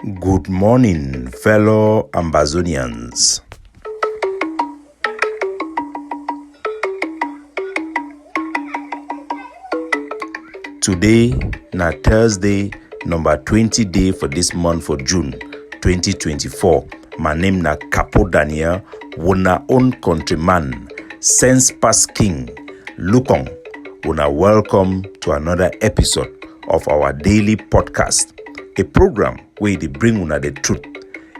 Good morning, fellow Ambazonians. Today na Thursday, number 20 day for this month for June 2024. My name na Capo Daniel, una own countryman, sense pass king. Lukong, una welcome to another episode of our daily podcast. A program where they bring una the truth,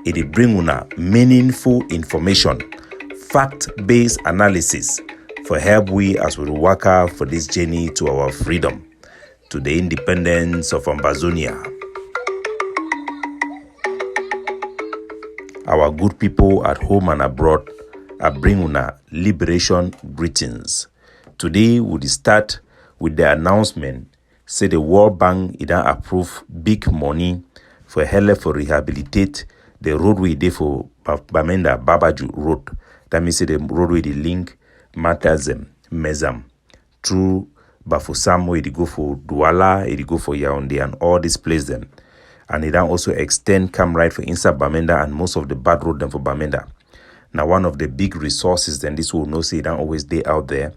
it bring una meaningful information, fact-based analysis for help we as we work out for this journey to our freedom, to the independence of Ambazonia. Our good people at home and abroad, I bring una liberation greetings. Today we start with the announcement. Say the World Bank it approve big money for help for rehabilitate the roadway there for Bamenda Babaju Road. That means the roadway the link Matazem Mezam through Bafusam where it go for Douala, it go for Yaoundé and all these places them. And it also extend come right for inside Bamenda and most of the bad road them for Bamenda. Now one of the big resources then this will know say it always they out there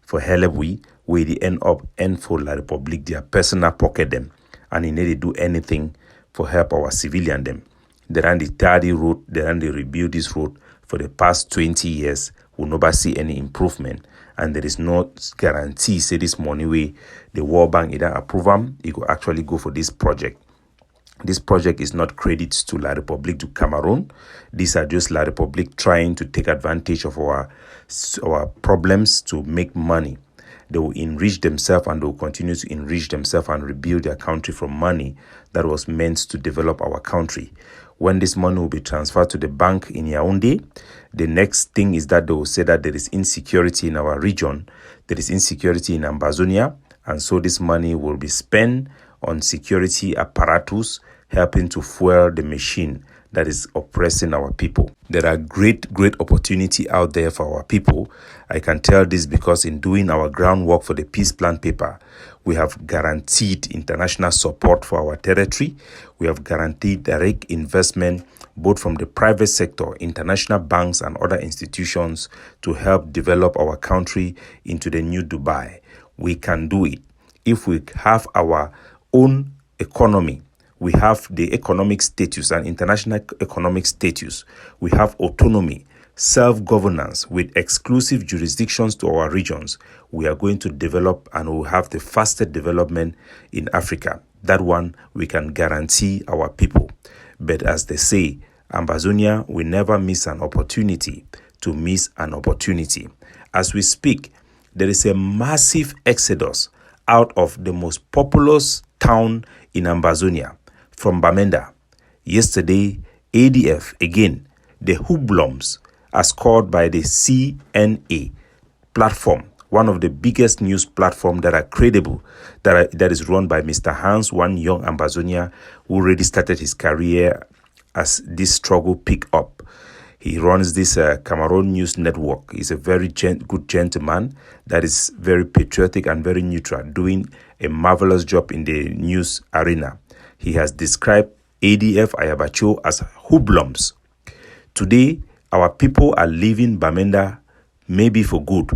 for help we where they end for La Republic, their personal pocket them, and they need to do anything for help our civilian them. They ran the tardy road, they ran the rebuild this road for the past 20 years. We never see any improvement, and there is no guarantee. Say this money way the World Bank either approve them, it will actually go for this project. This project is not credits to La Republic to Cameroon. These are just La Republic trying to take advantage of our problems to make money. They will enrich themselves and they will continue to enrich themselves and rebuild their country from money that was meant to develop our country. When this money will be transferred to the bank in Yaoundé, the next thing is that they will say that there is insecurity in our region, there is insecurity in Ambazonia, and so this money will be spent on security apparatus, helping to fuel the machine that is oppressing our people. There are great opportunity out there for our people. I can tell this because in doing our groundwork for the peace plan paper, we have guaranteed international support for our territory. We have guaranteed direct investment both from the private sector, international banks and other institutions to help develop our country into the new Dubai. We can do it if we have our own economy. We have the economic status and international economic status. We have autonomy, self-governance with exclusive jurisdictions to our regions. We are going to develop and we will have the fastest development in Africa. That one we can guarantee our people. But as they say, Ambazonia will never miss an opportunity to miss an opportunity. As we speak, there is a massive exodus out of the most populous town in Ambazonia, from Bamenda. Yesterday, ADF, again, the hoodlums, as called by the CNA platform, one of the biggest news platforms that are credible, that is run by Mr. Hans, one young Ambazonia who already started his career as this struggle pick up. He runs this Cameroon News Network. He's a very good gentleman that is very patriotic and very neutral, doing a marvelous job in the news arena. He has described ADF Ayabacho as hoodlums. Today, our people are leaving Bamenda maybe for good.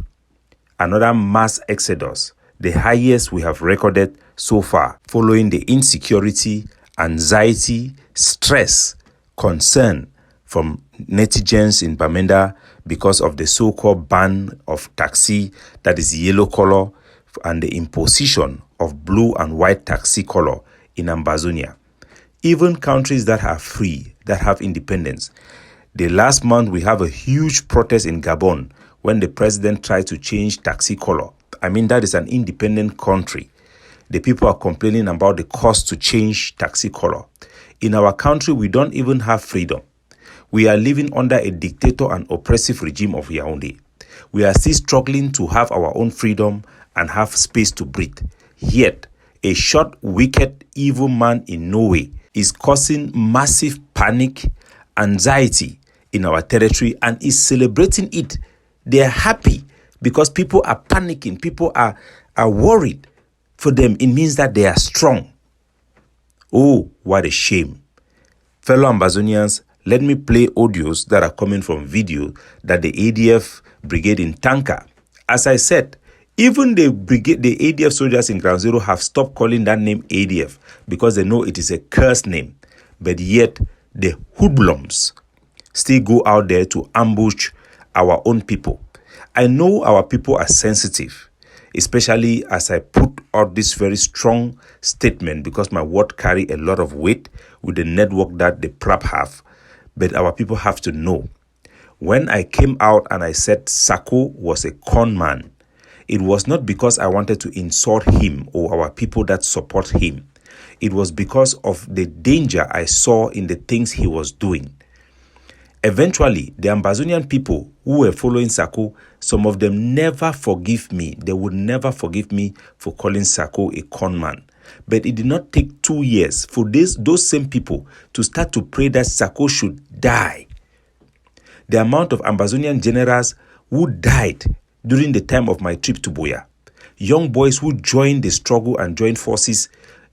Another mass exodus, the highest we have recorded so far, following the insecurity, anxiety, stress, concern from netizens in Bamenda because of the so-called ban of taxi that is yellow color and the imposition of blue and white taxi color in Ambazonia. Even countries that are free, that have independence. The last month we have a huge protest in Gabon when the president tried to change taxi color. I mean, that is an independent country. The people are complaining about the cost to change taxi color. In our country, we don't even have freedom. We are living under a dictator and oppressive regime of Yaoundé. We are still struggling to have our own freedom and have space to breathe. Yet, a short, wicked, evil man in Norway is causing massive panic, anxiety in our territory and is celebrating it. They are happy because people are panicking. People are worried. For them, it means that they are strong. Oh, what a shame. Fellow Ambazonians, let me play audios that are coming from video that the ADF brigade in Tanka. As I said, even the ADF soldiers in Ground Zero have stopped calling that name ADF because they know it is a cursed name. But yet, the hoodlums still go out there to ambush our own people. I know our people are sensitive, especially as I put out this very strong statement because my word carry a lot of weight with the network that the PRAP have. But our people have to know. When I came out and I said Sako was a con man, it was not because I wanted to insult him or our people that support him. It was because of the danger I saw in the things he was doing. Eventually, the Ambazonian people who were following Sako, some of them never forgive me. They would never forgive me for calling Sako a con man. But it did not take 2 years for those same people to start to pray that Sako should die. The amount of Ambazonian generals who died during the time of my trip to Buea, young boys who joined the struggle and joined forces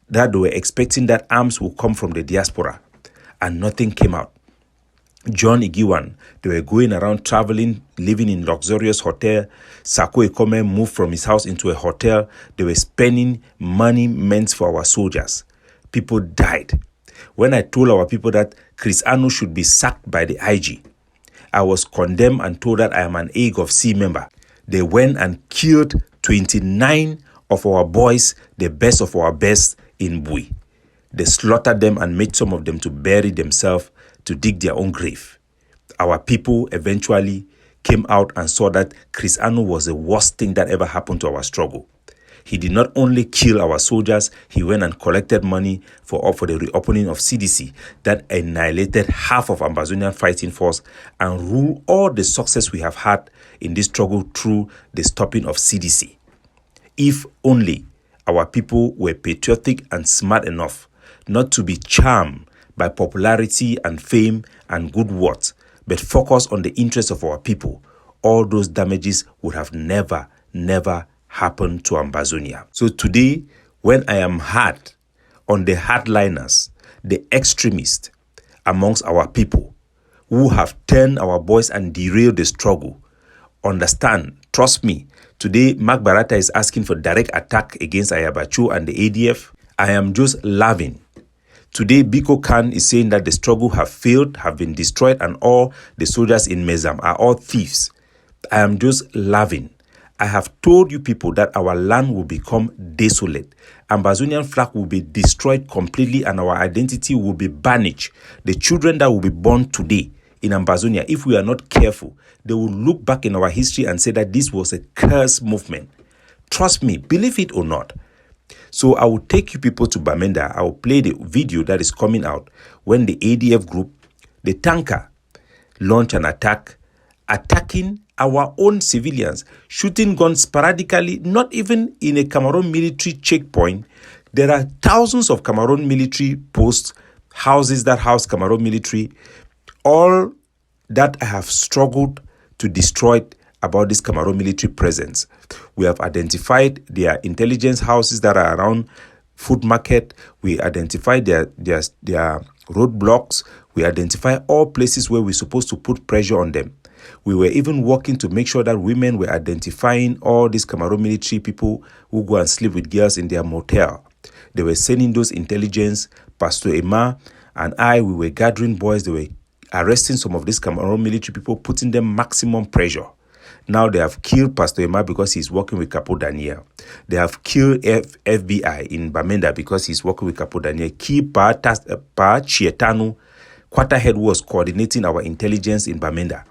that they were expecting that arms will come from the diaspora, and nothing came out. John Igiwan, they were going around traveling, living in luxurious hotel. Sako Ekome moved from his house into a hotel. They were spending money meant for our soldiers. People died. When I told our people that Chris Anu should be sacked by the IG, I was condemned and told that I am an egg of C member. They went and killed 29 of our boys, the best of our best in Bui. They slaughtered them and made some of them to bury themselves to dig their own grave. Our people eventually came out and saw that Chris Anu was the worst thing that ever happened to our struggle. He did not only kill our soldiers, he went and collected money for the reopening of CDC that annihilated half of Ambazonian fighting force and ruled all the success we have had in this struggle through the stopping of CDC. If only our people were patriotic and smart enough not to be charmed by popularity and fame and good words, but focus on the interests of our people, all those damages would have never happened to Ambazonia. So today, when I am hard on the hardliners, the extremists amongst our people who have turned our boys and derailed the struggle, understand, trust me, today Mark Barata is asking for direct attack against Ayabacho and the ADF. I am just laughing. Today, Biko Khan is saying that the struggle have failed, have been destroyed, and all the soldiers in Mezam are all thieves. I am just laughing. I have told you people that our land will become desolate. Ambazonian flag will be destroyed completely and our identity will be banished. The children that will be born today in Ambazonia, if we are not careful, they will look back in our history and say that this was a cursed movement. Trust me, believe it or not. So I will take you people to Bamenda. I will play the video that is coming out when the ADF group, the tanker, launch an attack, attacking our own civilians, shooting guns sporadically, not even in a Cameroon military checkpoint. There are thousands of Cameroon military posts, houses that house Cameroon military, all that I have struggled to destroy about this Cameroon military presence. We have identified their intelligence houses that are around food market. We identify their roadblocks. We identify all places where we're supposed to put pressure on them. We were even working to make sure that women were identifying all these Cameroon military people who go and sleep with girls in their motel. They were sending those intelligence. Pastor Emma and I, we were gathering boys. They were arresting some of these Cameroon military people, putting them maximum pressure. Now they have killed Pastor Emma because he's working with Capo Daniel. They have killed FBI in Bamenda because he's working with Capo Daniel. Killed Pa Chietanu, Quarterhead, who was coordinating our intelligence in Bamenda.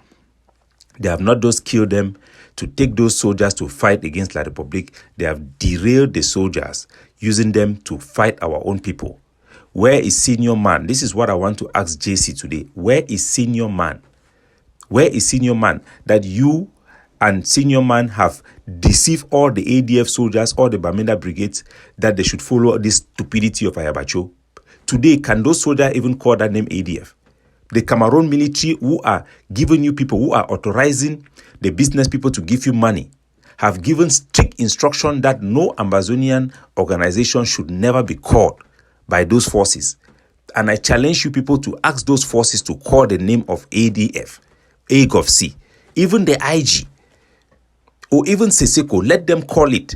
They have not just killed them to take those soldiers to fight against La Republique. They have derailed the soldiers, using them to fight our own people. Where is senior man? This is what I want to ask JC today. Where is senior man? Where is senior man that you and senior man have deceived all the ADF soldiers, all the Bamenda brigades, that they should follow this stupidity of Ayabacho? Today, can those soldiers even call that name ADF? The Cameroon military who are giving you people, who are authorizing the business people to give you money, have given strict instruction that no Ambazonian organization should never be called by those forces. And I challenge you people to ask those forces to call the name of ADF, AGOFC, even the IG, or even Seseko, let them call it.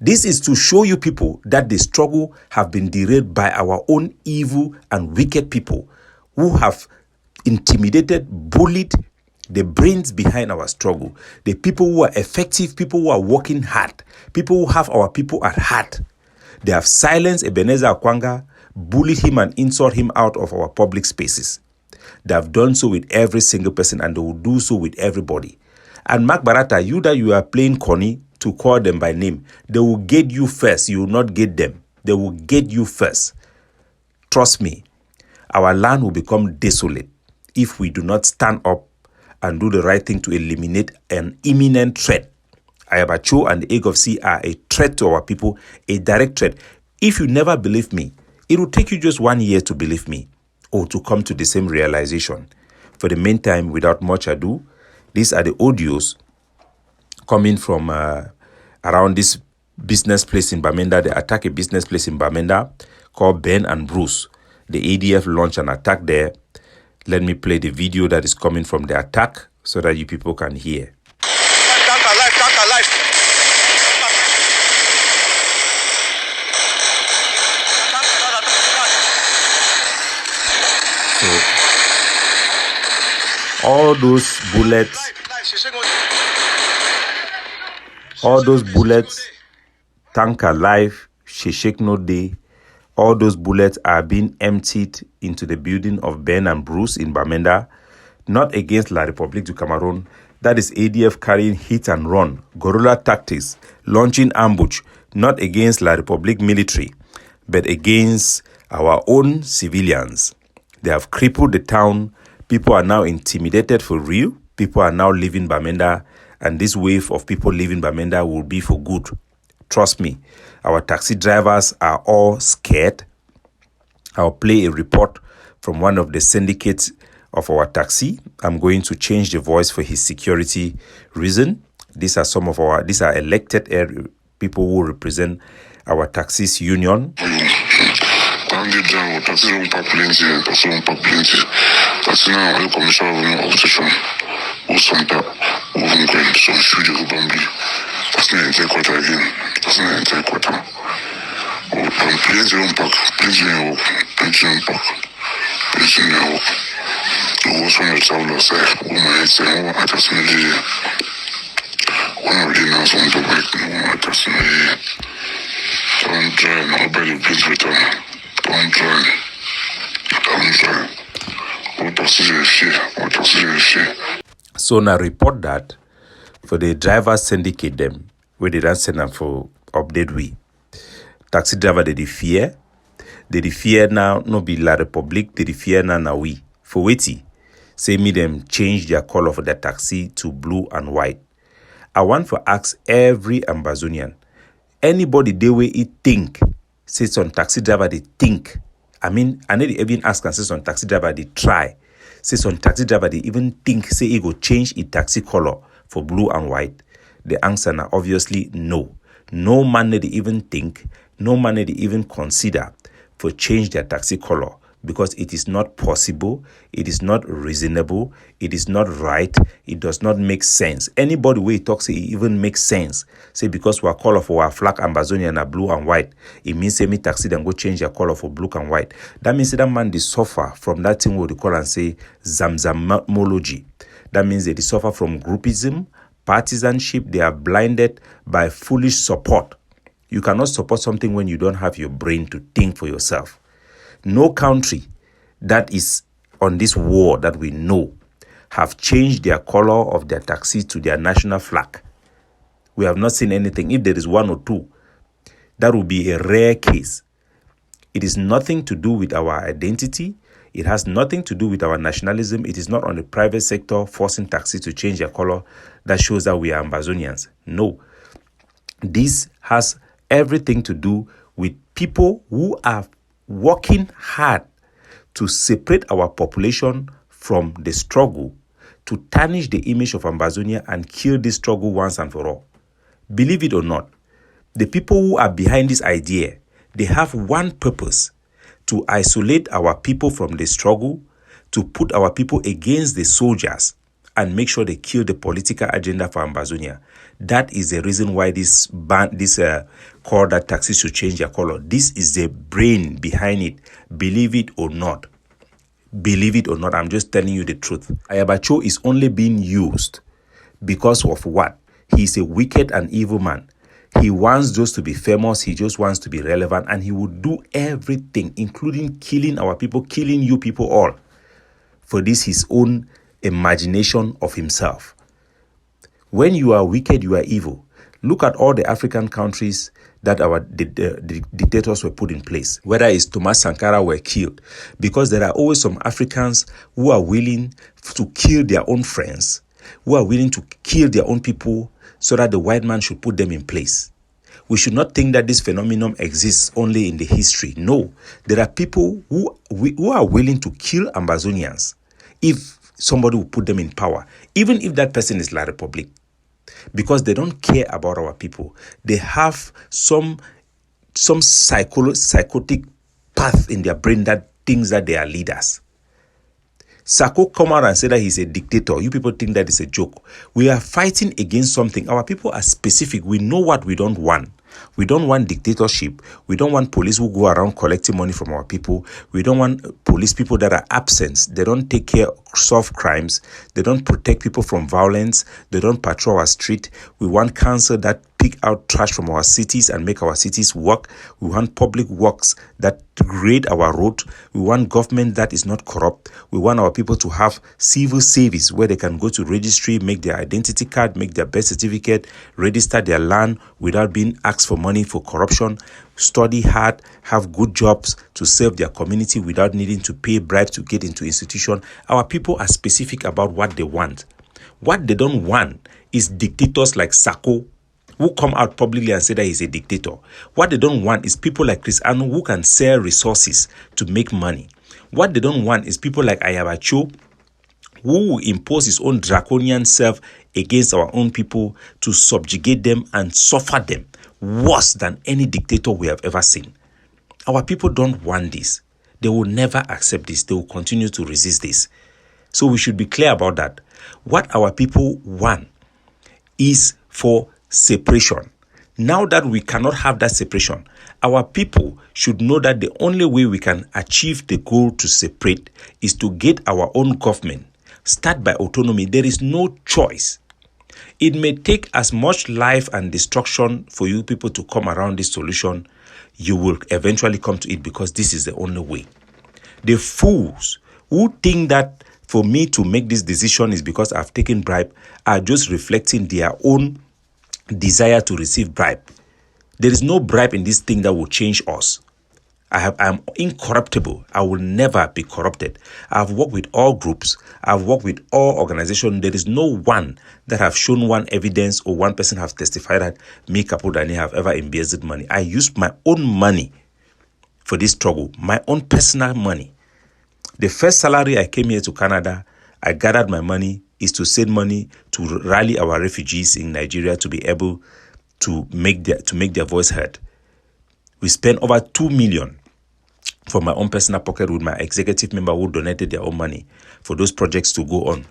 This is to show you people that the struggle have been derailed by our own evil and wicked people who have intimidated, bullied the brains behind our struggle. The people who are effective, people who are working hard, people who have our people at heart. They have silenced Ebenezer Akwanga, bullied him and insult him out of our public spaces. They have done so with every single person and they will do so with everybody. And Mark Barata, you that you are playing Connie to call them by name, they will get you first. You will not get them. They will get you first. Trust me, our land will become desolate if we do not stand up and do the right thing to eliminate an imminent threat. Ayabacho and the AGOFC are a threat to our people, a direct threat. If you never believe me, it will take you just 1 year to believe me or to come to the same realization. For the meantime, without much ado, these are the audios coming from around this business place in Bamenda. They attack a business place in Bamenda called Ben and Bruce. The ADF launched an attack there. Let me play the video that is coming from the attack so that you people can hear. Tank alive. So, all those bullets, tank alive, Sheshek no day, all those bullets are being emptied into the building of Ben and Bruce in Bamenda, not against La République du Cameroun. That is ADF carrying hit and run, guerrilla tactics, launching ambush, not against La République military, but against our own civilians. They have crippled the town. People are now intimidated for real. People are now leaving Bamenda, and this wave of people leaving Bamenda will be for good. Trust me, our taxi drivers are all scared. I'll play a report from one of the syndicates of our taxi. I'm going to change the voice for his security reason. These are elected people who represent our taxis union. So now report that for the drivers syndicate them, where they don't send them for update we. Taxi driver they fear now no be La République, they fear now we. For waiting, say me them change their color for their taxi to blue and white. I want to ask every Ambazonian, anybody they way it think, say some taxi driver they think. I mean, I need even ask and say some taxi driver they try. Say some taxi driver they even think say he go change his taxi color for blue and white. The answer now obviously no. No man they even think, no man they even consider for change their taxi color, because it is not possible, it is not reasonable, it is not right, it does not make sense. Anybody who talks, it even makes sense. Say because we are color for our flag Ambazonian are blue and white, it means say me taxi then go change their color for blue and white. That means that man they suffer from that thing what they call and say zamzamology. That means they suffer from groupism, partisanship. They are blinded by foolish support. You cannot support something when you don't have your brain to think for yourself. No country that is on this war that we know have changed their color of their taxi to their national flag. We have not seen anything. If there is one or two, that will be a rare case. It is nothing to do with our identity. It has nothing to do with our nationalism. It is not on the private sector forcing taxis to change their color that shows that we are Ambazonians. No. This has everything to do with people who are working hard to separate our population from the struggle, to tarnish the image of Ambazonia and kill this struggle once and for all. Believe it or not, the people who are behind this idea, they have one purpose: to isolate our people from the struggle, to put our people against the soldiers, and make sure they kill the political agenda for Ambazonia. That is the reason why this call that taxis should change their color. This is the brain behind it. Believe it or not. Believe it or not, I'm just telling you the truth. Ayabacho is only being used because of what? He's a wicked and evil man. He wants just to be famous. He just wants to be relevant. And he will do everything, including killing our people, killing you people all. For this, his own imagination of himself. When you are wicked, you are evil. Look at all the African countries that our dictators were put in place. Whether it's Thomas Sankara were killed. Because there are always some Africans who are willing to kill their own friends, who are willing to kill their own people so that the white man should put them in place. We should not think that this phenomenon exists only in the history. No, there are people who are willing to kill Ambazonians if somebody will put them in power, even if that person is La Republic, because they don't care about our people. They have some psychotic path in their brain that thinks that they are leaders. Sako come out and say that he's a dictator. You people think that is a joke. We are fighting against something. Our people are specific. We know what we don't want. We don't want dictatorship. We don't want police who go around collecting money from our people. We don't want police people that are absent. They don't take care of solve crimes. They don't protect people from violence. They don't patrol our street. We want council that pick out trash from our cities and make our cities work. We want public works that grade our road. We want government that is not corrupt. We want our people to have civil service where they can go to registry, make their identity card, make their birth certificate, register their land without being asked for money for corruption, study hard, have good jobs to serve their community without needing to pay bribes to get into institution. Our people are specific about what they want. What they don't want is dictators like Sako, who come out publicly and say that he's a dictator. What they don't want is people like Chris Anu who can sell resources to make money. What they don't want is people like Ayabacho who will impose his own draconian self against our own people to subjugate them and suffer them worse than any dictator we have ever seen. Our people don't want this. They will never accept this. They will continue to resist this. So we should be clear about that. What our people want is for separation. Now that we cannot have that separation, our people should know that the only way we can achieve the goal to separate is to get our own government. Start by autonomy. There is no choice. It may take as much life and destruction for you people to come around this solution. You will eventually come to it because this is the only way. The fools who think that for me to make this decision is because I've taken bribe are just reflecting their own desire to receive bribe. There is no bribe in this thing that will change us. I'm incorruptible. I will never be corrupted. I've worked with all groups. I've worked with all organizations. There is no one that have shown one evidence or one person have testified that me, Capo Daniel, have ever embezzled money. I used my own money for this struggle, my own personal money. The first salary I came here to Canada, I gathered my money, is to send money to rally our refugees in Nigeria to be able to make their voice heard. We spent over 2 million from my own personal pocket with my executive member who donated their own money for those projects to go on.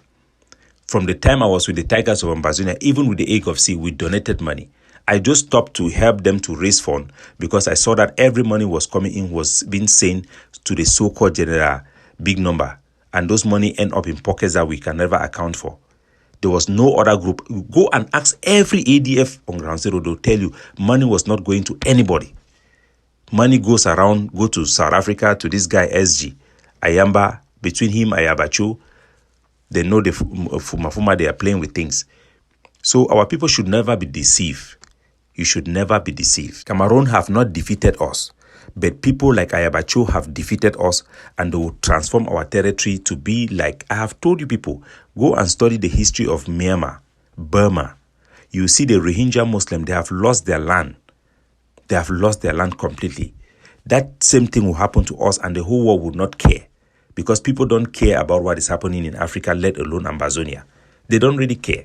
From the time I was with the Tigers of Ambazonia, even with the Egg of Sea, we donated money. I just stopped to help them to raise funds because I saw that every money was coming in was being sent to the so-called general big number, and those money end up in pockets that we can never account for. There was no other group. Go and ask every ADF on Ground Zero. They'll tell you money was not going to anybody. Money goes around, go to South Africa, to this guy SG. Ayamba, between him, Ayabacho, they know the Fuma, they are playing with things. So our people should never be deceived. You should never be deceived. Cameroon have not defeated us, but people like Ayabacho have defeated us, and they will transform our territory to be like, I have told you people, go and study the history of Myanmar, Burma. You see the Rohingya Muslim, they have lost their land. They have lost their land completely. That same thing will happen to us, and the whole world will not care, because people don't care about what is happening in Africa, let alone Ambazonia. They don't really care.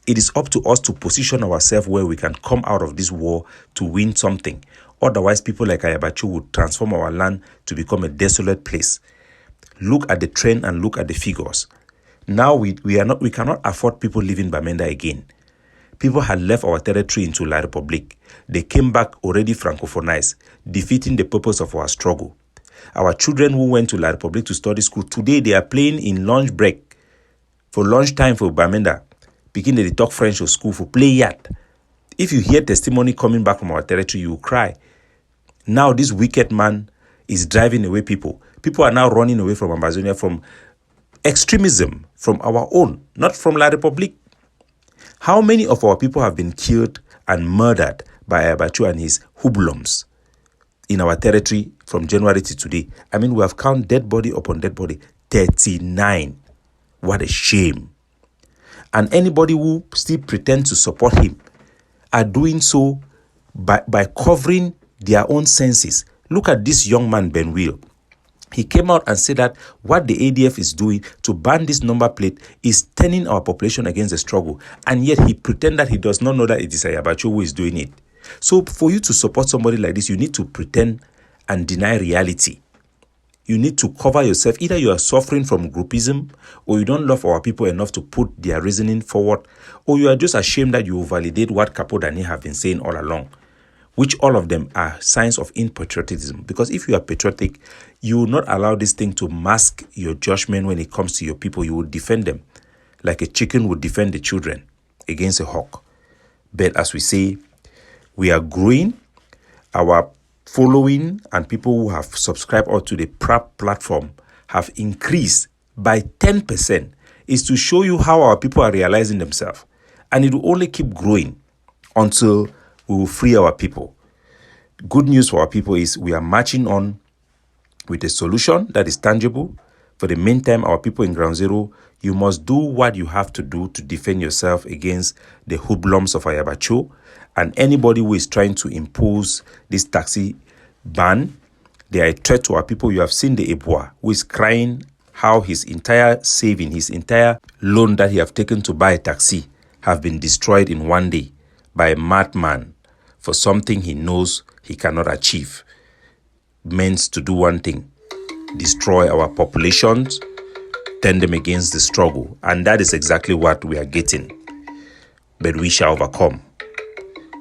It is up to us to position ourselves where we can come out of this war to win something. Otherwise, people like Ayabacho would transform our land to become a desolate place. Look at the trend and look at the figures. Now we cannot afford people living Bamenda again. People had left our territory into La Republique. They came back already francophonized, defeating the purpose of our struggle. Our children who went to La Republique to study school, today they are playing in lunch break. For lunchtime for Bamenda, beginning to talk French for school, for play yard. If you hear testimony coming back from our territory, you will cry. Now this wicked man is driving away people. People are now running away from Amazonia from extremism, from our own, not from La Republique. How many of our people have been killed and murdered by Ayabacho and his hoodlums in our territory from January to today? I mean, we have counted dead body upon dead body, 39. What a shame. And anybody who still pretends to support him are doing so by covering their own senses. Look at this young man, Ben Will. He came out and said that what the ADF is doing to ban this number plate is turning our population against the struggle. And yet he pretends that he does not know that it is Ayabacho who is doing it. So for you to support somebody like this, you need to pretend and deny reality. You need to cover yourself. Either you are suffering from groupism, or you don't love our people enough to put their reasoning forward, or you are just ashamed that you validate what Capo Daniel have been saying all along, which all of them are signs of unpatriotism. Because if you are patriotic, you will not allow this thing to mask your judgment when it comes to your people. You will defend them like a chicken would defend the children against a hawk. But as we say, we are growing. Our following and people who have subscribed to the PRAP platform have increased by 10%. Is to show you how our people are realizing themselves. And it will only keep growing until we will free our people. Good news for our people is we are marching on with a solution that is tangible. For the meantime, our people in Ground Zero, you must do what you have to do to defend yourself against the hoodlums of Ayabacho and anybody who is trying to impose this taxi ban. They are a threat to our people. You have seen the Eboa who is crying how his entire saving, his entire loan that he have taken to buy a taxi have been destroyed in one day by a madman for something he knows he cannot achieve. Means to do one thing: destroy our populations, turn them against the struggle. And that is exactly what we are getting. But we shall overcome.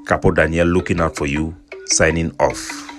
Capo Daniel looking out for you, signing off.